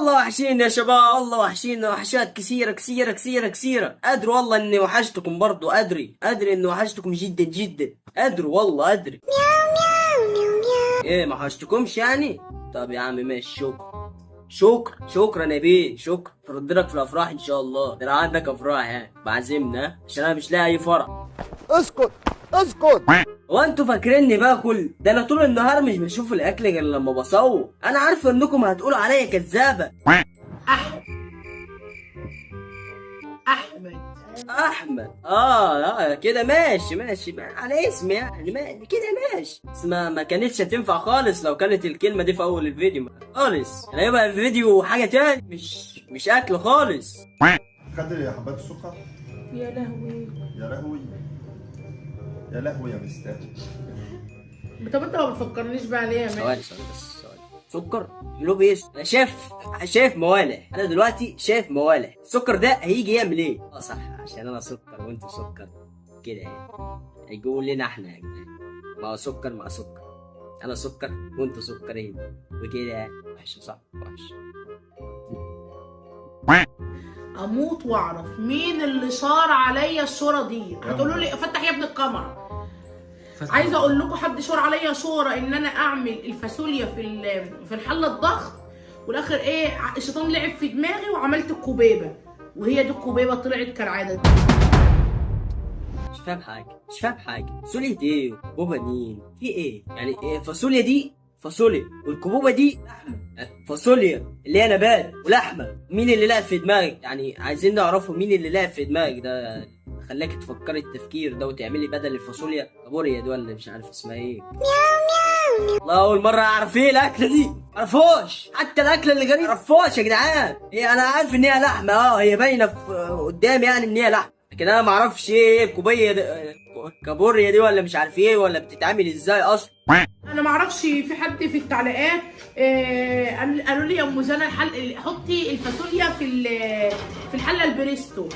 والله وحشين يا شباب، والله وحشين وحشات كثيرة كثيرة كثيرة كثيرة. أدري والله إني وحشتكم برضو، أدري إني وحشتكم جدا جدا، أدري والله أدري. إيه ما وحشتكمش يعني؟ طب يا عم ماشي، شكرا يا بيه، شكرا. فردلك في الأفراح إن شاء الله، ده لو عندك أفراح يعني بعزمنا، عشان أنا مش لاقي أي فرح. اسكت. هو انتوا فاكريني باكل؟ ده انا طول النهار مش بشوف الاكل غير لما بصور. انا عارفه انكم هتقولوا عليا كذابه. احمد اه كده ماشي على اسمي يعني، كده ماشي. بس ما كانتش هتنفع خالص لو كانت الكلمه دي في اول الفيديو خالص. انا يبقى الفيديو حاجه تاني، مش اكل خالص. خدت يا حبات السكر. يا لهوي يا لهوي يا مستر. طب انت ما بتفكرنيش بقى ليه يا مان؟ ثواني سكر له ايه؟ انا شايف موالح. انا دلوقتي شايف موالح. السكر ده هيجي يعمل ايه؟ صح، عشان انا سكر وانتوا سكر كده يعني. هيقول لنا احنا يا جدعان، ما هو سكر مع سكر. انا سكر وانتوا سكرين وكده. وحش صح، وحش. اموت واعرف مين اللي شار عليا الشوره دي. هتقولوا لي فتح يا ابن الكاميرا. عايزه اقول لكم حد شار عليا شوره ان انا اعمل الفاصوليا في الحله الضغط، والاخر ايه، الشيطان لعب في دماغي وعملت الكوبيبه، وهي دي الكوبيبه طلعت كالعاده. مش فاهم حاجه. فاصوليا ايه وكوبوبه مين؟ في ايه يعني؟ إيه فاصوليا دي فاصوليا والكوبوبه دي لحمه. فاصوليا اللي هي نبات ولحمه. مين اللي لعب في دماغك يعني؟ عايزين نعرفه مين اللي لعب في دماغك ده خلاك تفكري التفكير ده وتعملي بدل الفاصوليا كابوريا دي ولا مش عارف اسمها ايه. والله اول مره اعرف ايه الاكله دي، معرفوش. حتى الاكله اللي غريبه معرفوش يا جدعان. هي انا عارف ان هي لحمه، هي باينه قدامي يعني ان هي لحمه، لكن انا معرفش ايه كابوريا دي ولا مش عارف ايه، ولا بتتعمل ازاي اصلا. انا ما اعرفش. في حد في التعليقات قالوا لي يا ام جنى حطي الفاصوليا في الحله البريستو.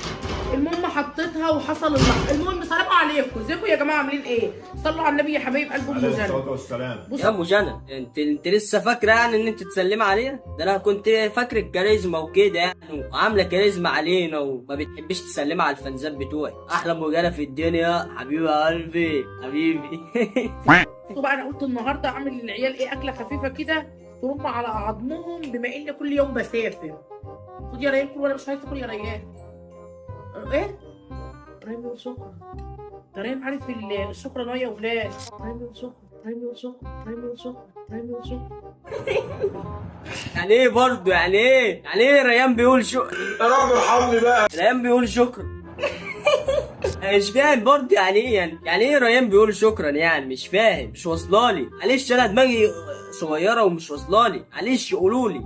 المهم حطيتها وحصل اللحظه. المهم سلام عليكم، ازيكم يا جماعه، عاملين ايه؟ صلوا على النبي يا حبايب قلب ام جنى. يا ام جنى انت لسه فاكره يعني ان انت تسلمي علينا؟ ده انا كنت فاكرك كاريزما وكده يعني، وعامله كاريزما علينا وما بتحبش تسلمي على الفانزات بتوعي. احلى مجاله في الدنيا حبيبي قلبي حبيبي. بقى انا قلت النهارده اعمل للعيال ايه، اكله خفيفه كده ترم على عظمهم، بما ان كل يوم بسافر. خد يا ريان كل، ولا مش عايز تاكل يا ريان؟ ايه؟ ريان بيقول شكرا. ده ريان عارف الشكرا نوع يا ولاد. ريان بيقول شكرا. يعني ايه برضه؟ يعني ايه ريان بيقول شكرا؟ يا رب ارحمني بقى. ريان بيقول شكرا. مش فاهم برضه يعني ايه يعني ايه ريان بيقول شكرا يعني؟ مش فاهم، مش واصلالي. معلش انا دماغي صغيره ومش واصلالي، معلش قولوا لي.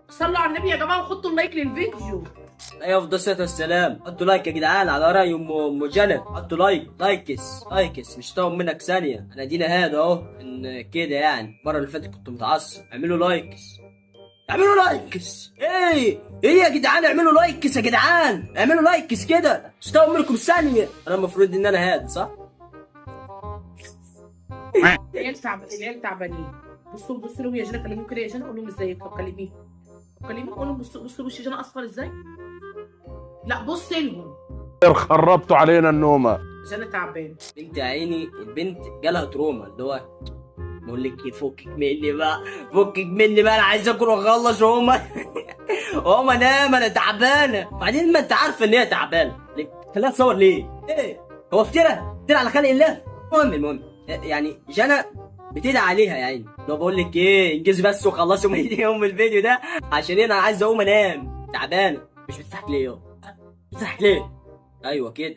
صلوا على النبي يا جماعه وحطوا اللايك للفيديو. ايوه افضل الصلاه والسلام. حطوا لايك يا جدعان على راي ام جنى. حطوا لايكس مش طاوم منك ثانيه. انا دينا هذا اهو ان كده يعني. المره اللي فاتت كنت متعصب. اعملوا لايكس ايه يا جدعان؟ اعملوا لايكس يا جدعان، اعملوا لايكس كده مش طاوم منكم ثانيه. انا المفروض ان انا هذا صح؟ العيال تعبانين. بصوا لهم يا جنى، كلميهم كده يا جنى، قول لهم ازيك. طب كلميهم قول لهم بصوا وش جنى اصفر ازاي. لا بص لهم. خربتوا علينا النومه. جنى تعبان. بنت يا عيني، البنت جالها تروما. اللي هو بقول لك فكك مني بقى، انا عايز اكل واخلص وهو نام. انا تعبانه. بعدين ما انت عارفه ان هي تعبانه، خليها تصور ليه؟ ايه هو افترى على خلق الله. المهم يعني جنى بتدعي عليها يا عيني. لو بقول لك ايه، انجزي بس وخلصوا من الفيديو ده، عشان انا عايز اقوم انام. تعبانه. مش بتضحك ليه؟ بتضحك ليه؟ ايوه كده.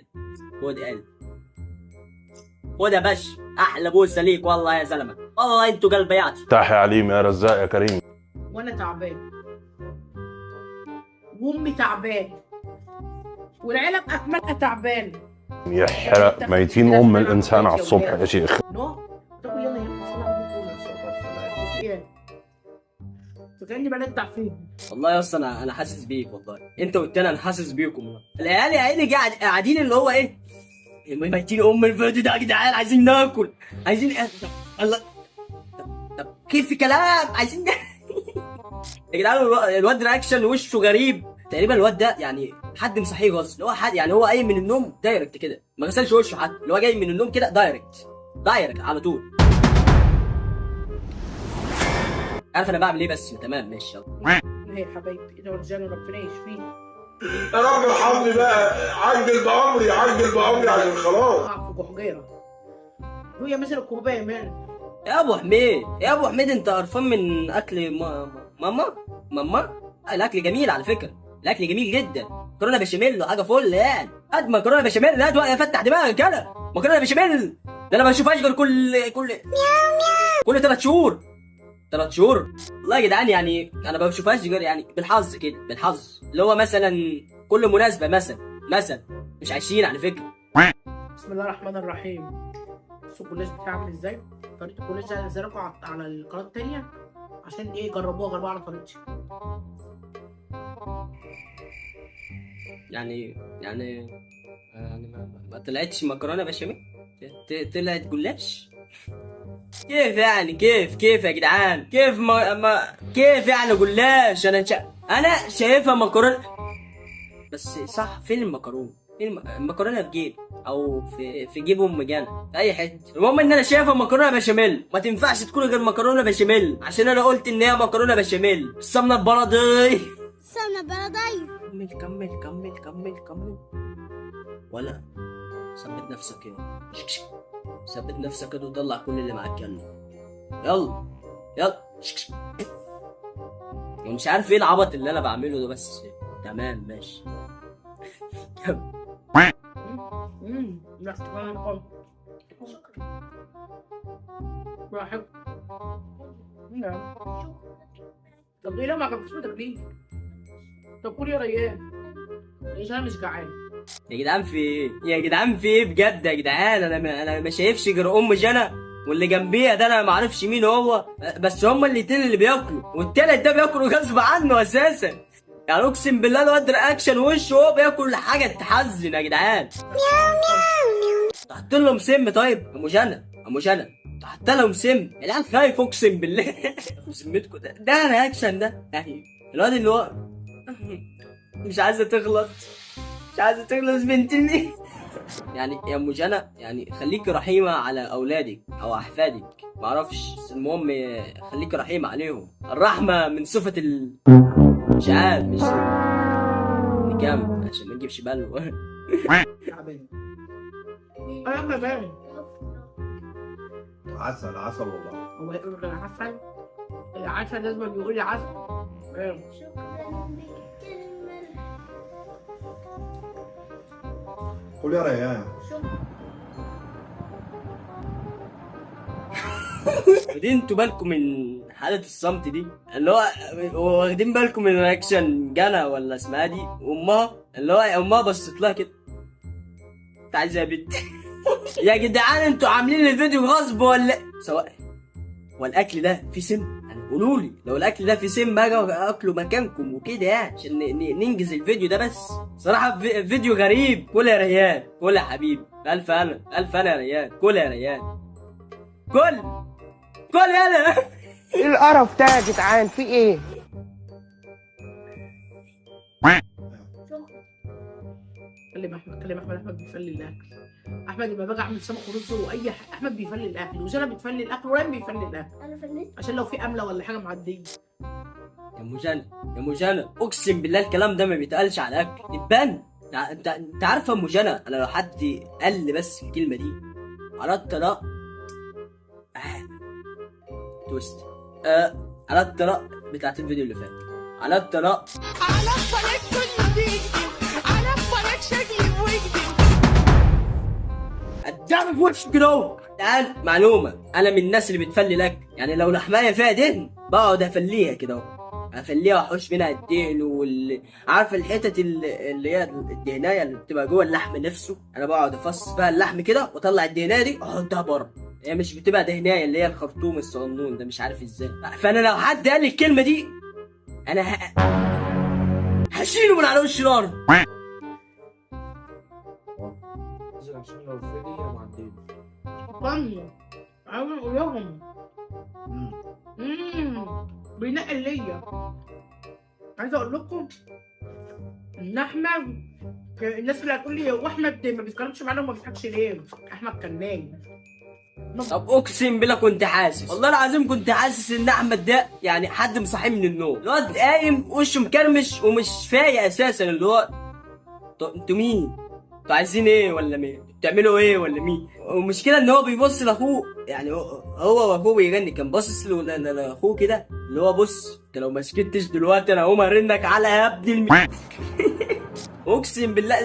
خد قلب، خد يا باشا. احلى بوسه ليك والله يا زلمه، والله انتوا قلبياتي. تحيا عليم يا رزاق يا كريم. وانا تعبان وامي تعبان والعيله باكملها تعبان. يحرق ميتين ام الانسان على الصبح يا شيخ. طب يلا يا فكاني بندع فيهم. والله يا اسطى انا حاسس بيك والله. انت والتاني انا حاسس بيكم. العيال يا عيني قاعدين اللي هو ايه، ميتين ام الفيديو ده يا جدعان. عايزين ناكل، عايزين الله. طب كيف في كلام عايزين يا جدعان الواد رياكشن وشه غريب تقريبا. الواد ده يعني حد مصحيه غصب، اللي هو حد يعني هو قايم من النوم دايركت كده، ما غسلش وشه حتى، اللي هو جاي من النوم كده دايركت على طول. عارف انا بعمل ايه بس تمام ماشي يلا. ايه يا حبايبي ايه ده ورجاله ربنا يشفيه. يا راجل ارحمني بقى، عجل بأمري عشان خلاص. في جحجيره وهي مثل الكوبايه يا مان. يا ابو حميد انت قرفان من اكل ماما. الاكل جميل على فكره، الاكل جميل جدا. مكرونه بشاميل وحاجه فل يعني. قد مكرونه بشاميل لا يا فتح دماغك كده. مكرونه بشاميل ده انا ما بشوفهاش غير كل 3 شهور. 3 شهور والله يا جدعان. يعني انا ما بشوفهاش غير يعني بالحظ كده، بالحظ اللي هو مثلا كل مناسبه مثلا مش عايشين على فكره. بسم الله الرحمن الرحيم. بصوا الجلاش بتعمل ازاي. طريقه الجلاش ده هنزلكوا على القناه التانيه عشان ايه جربوها على طريقتي. يعني ما طلعتش مكرونه بشاميل، طلعت جلاش. كيف يعني كيف يا جدعان؟ كيف كيف يعني جلاش؟ انا شايفها مكرونه بس صح. فين المكرونه؟ المكرونه في جيب او في جيب ام جانا في اي حته. المهم ان انا شايفها مكرونه بشاميل، ما تنفعش تكون غير مكرونه بشاميل عشان انا قلت ان هي مكرونه بشاميل. السمنه البلدي كمل ولا ثبت نفسك يلا. ثبت نفسك كده وطلع كل اللي معاك. يلا مش عارف ايه العبط اللي انا بعمله ده بس تمام ماشي. لا تمام خالص. براحتك. طب ليه ما عجبكش ما تاكليه؟ طب كل يا ريان عشان انا مش جعان. يا جدعان في ايه بجد يا جدعان؟ انا ما شايفش غير ام جنى واللي جنبيها ده انا ما اعرفش مين هو، بس هما الاتنين اللي بياكلوا، والتالت ده بياكلوا غصب عنه اساسا. يعني اقسم بالله الواد رياكشن وشه هو بياكل حاجه تحزن يا جدعان. تحط لهم سم طيب ام جنى تحط لهم سم. العيال خايف اقسم بالله. بذمتكم ده رياكشن ده يعني الواد اللي هو مش عايزه تخلص بنت المين. يعني يا ام جنى يعني خليكي رحيمه على اولادك او احفادك، معرفش المهم خليكي رحيمه عليهم. الرحمه من صفه مش عارف مش نكمل عشان ما نجيبش بلو. تعبان انا كمان. عسل والله. هو يقول لي العسل لازم يقول لي عسل. قول يا ريان. واخدين انتوا بالكم من حالة الصمت دي اللي هو واخدين بالكم من رياكشن جنى ولا اسمها دي امها اللي هو امها بصت لها كده انت عايزه يا بنت. يا جدعان انتوا عاملين الفيديو غصب ولا سواء والاكل ده فيه سم؟ يعني قولوا لي لو الاكل ده فيه سم اجي اكله مكانكم وكده يعني عشان ننجز الفيديو ده. بس صراحه فيديو غريب. كل يا ريان كل يا حبيبي. الف انا يا ريان. كل يا ريان كل يلا. ايه القرف ده يا جدعان في ايه؟ كلم احمد بيفلي الاكل. احمد لما باجي اعمل سمك ورز واي احمد بيفلي الاكل وجنى بتفلي الاكل وريان بيفلي الاكل. انا فليت عشان لو في امله ولا حاجه معديه. يا ام جنى اقسم بالله الكلام ده ما بيتقالش على الاكل يبان. انت عارفه ام جنى انا لو حد قال لي بس الكلمه دي على الطلاق توست على الطلاق بتاعت الفيديو اللي فات على الطلاق كله بيكذب على الطلاق شكلي بوجدي قدامي في وشك كده. الان معلومه انا من الناس اللي بتفلي الاكل يعني لو لحمايه فيها دهن بقعد افليها كده افليها واحوش منها الدهن عارفه الحتت اللي هي الدهنايه اللي بتبقى جوه اللحم نفسه انا بقعد افصص بقى اللحم كده واطلع الدهنايه دي احطها بره. هي مش بتبقى دهنايه اللي هي الخرطوم الصغنون ده مش عارف ازاي. فانا لو حد قال لي الكلمه دي انا هشيله من على وش الارض. عشان لو فيديو معدين. عاوز اقول لهم بينقل ليا عايزه اقول لكم ان احمد، الناس اللي هتقول لي واحمد ما بيتكلمش معانا وما بيضحكش ليه؟ احمد كان نايم. طب اقسم بالله كنت حاسس، والله العظيم كنت حاسس ان احمد ده يعني حد مصحيه من النوم. الواد قايم وشه مكرمش ومش فايق اساسا، اللي هو انتوا مين؟ انتوا عايزين ايه ولا مين؟ بتعملوا ايه ولا مين؟ والمشكله ان هو بيبص لاخوه، يعني هو واخوه بيغني، كان باصص لاخوه كده، اللي هو بص انت لو ما سكتش دلوقتي انا هقوم ارنك على يا ابني اقسم بالله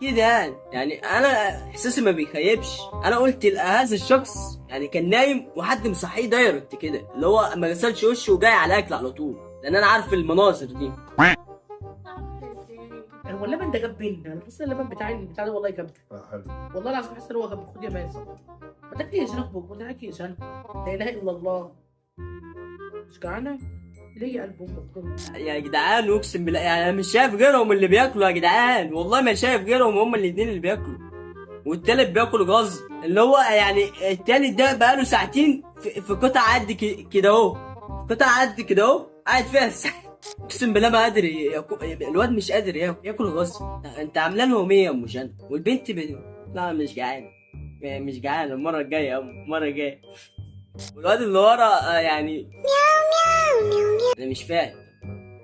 كده يعني انا احساسي ما بيخيبش. انا قلت هذا الشخص يعني كان نايم وحد مصحيه دايركت كده، اللي هو ما غسلش وشه وجاي على الاكل على طول، لان انا عارف المناظر دي. هو اللبن ده جاب بينا، انا حاسس اللبن بتاع ده والله جاب. والله العظيم حاسس ان هو جاب. خد يا مازن، ما تاكلي يا جنب، ما تاكلي يا جنب، لا اله الا الله. مش جعانه ليه قلب امك يا جدعان اقسم بالله يعني انا مش شايف غيرهم اللي بياكلوا يا جدعان، والله ما شايف غيرهم، هما الاثنين اللي بياكلوا، والتالت بياكل غصب، اللي هو يعني التالت ده بقاله ساعتين في قطعه قد كده اهو، قطعه قد كده اهو قاعد فيها اقسم بالله ما قادر الواد مش قادر ياكل غصب. انت عامله لهم ايه يا ام جنى؟ والبنت لا مش جعان، مش جعان، المره الجايه يا المره الجايه. والواد اللي ورا يعني انا مش فاهم،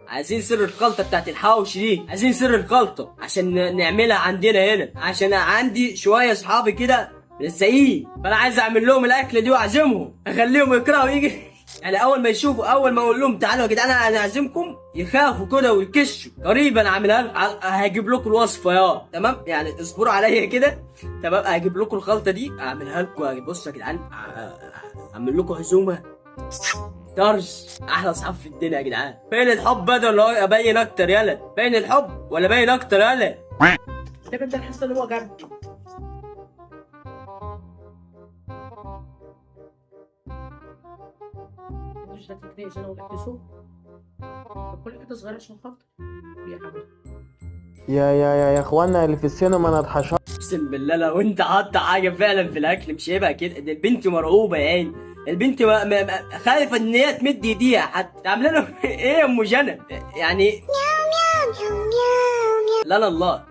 عايزين سر الخلطه بتاعت الحوش دي، عايزين سر الخلطه عشان نعملها عندنا هنا، عشان عندي شويه اصحابي كده لسايين، فانا عايز اعمل لهم الاكله دي واعزمهم، اخليهم يكرهوا يجي يعني اول ما يشوفوا، اول ما اقول لهم تعالوا يا جدعان انا اعزمكم يخافوا كده ويكشوا. قريبا اعملها هجيب لكم الوصفه يا تمام، يعني اصبروا عليا كده تمام، هجيب لكم الخلطه دي اعملها لكم. بصوا يا جدعان اعمل لكم عزومه طرش، احلى اصحاب في الدنيا يا جدعان. فين الحب بدل اللي هو ابين اكتر؟ يلا فين الحب ولا باين اكتر؟ يلا ده كده حاسس ان هو جنبي. مش هتتناقش انا والاكتسوب كل حته صغيره عشان خاطر يا حبيبي. يا اخوانا اللي في السينما انا اتحشرت. اقسم بالله لو انت حاطه حاجه فعلا في الاكل مش هيبقى كده. ده البنت مرعوبه يا عيني، البنت خايفه ان هي تمد ايديها حتى. عامله له ايه يا ام جنى يعني؟ لا لا الله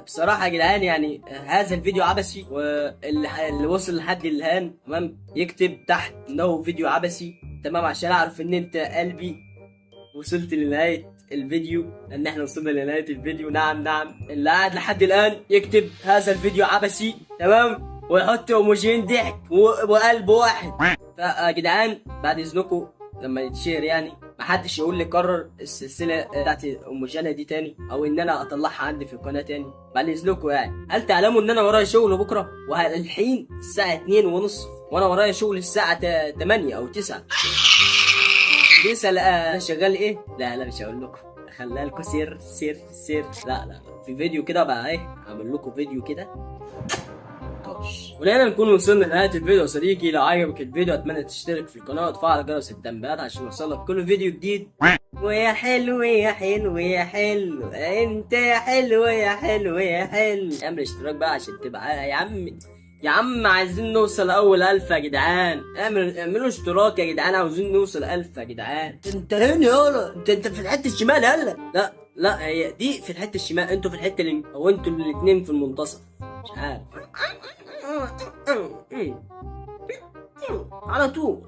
بصراحه يا جدعان يعني هذا الفيديو عبثي، واللي وصل لحد الان تمام يكتب تحت انه فيديو عبثي تمام، عشان اعرف ان انت قلبي وصلت لنهايه الفيديو، ان احنا وصلنا لنهايه الفيديو. نعم اللي قاعد لحد الان يكتب هذا الفيديو عبثي تمام، ويحط ايموجين ضحك وقلب واحد. فيا جدعان بعد اذنكم لما يتشير يعني محدش يقول لي كرر السلسله بتاعت ام جنى دي تاني، او ان انا اطلعها عندي في القناه تاني بعد اذنكم. يعني هل تعلموا ان انا ورايا شغل بكره؟ والحين الساعه 2:30 وانا ورايا شغل الساعه 8 او 9. بيسأل انا شغال ايه؟ لا مش هقول لكم، خليها لكم سر. لا في فيديو كده بقى ايه، هعمل لكم فيديو كده. ولهنا نكون وصلنا لنهايه الفيديو يا صديقي. لو عجبك الفيديو اتمنى تشترك في القناه وتفعل جرس التنبيهات عشان يوصلك كل فيديو جديد. ويا حلو يا حلو يا حلو انت يا حلو يا حلو يا حلو، اعمل اشتراك بقى عشان تبقى يا عم عايزين نوصل اول 1000 يا جدعان. اعملوا اشتراك يا جدعان، عاوزين نوصل 1000 يا جدعان. انت هنا يالا، انت في الحته الشمال يالا. لا هي دي في الحته الشمال، انتوا في الحته اللي او انتوا الاثنين في المنتصف، مش عارف. على طول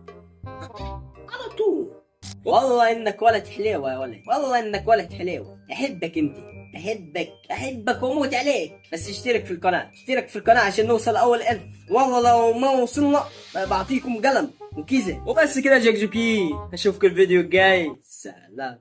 والله انك ولد حليوه يا ولد، والله انك ولد حليوه. احبك انت، احبك واموت عليك. بس اشترك في القناه عشان نوصل اول 1000. والله لو ما وصلنا بعطيكم قلم وكذا وبس كده. جاكجوكي اشوفكم الفيديو الجاي، سلام.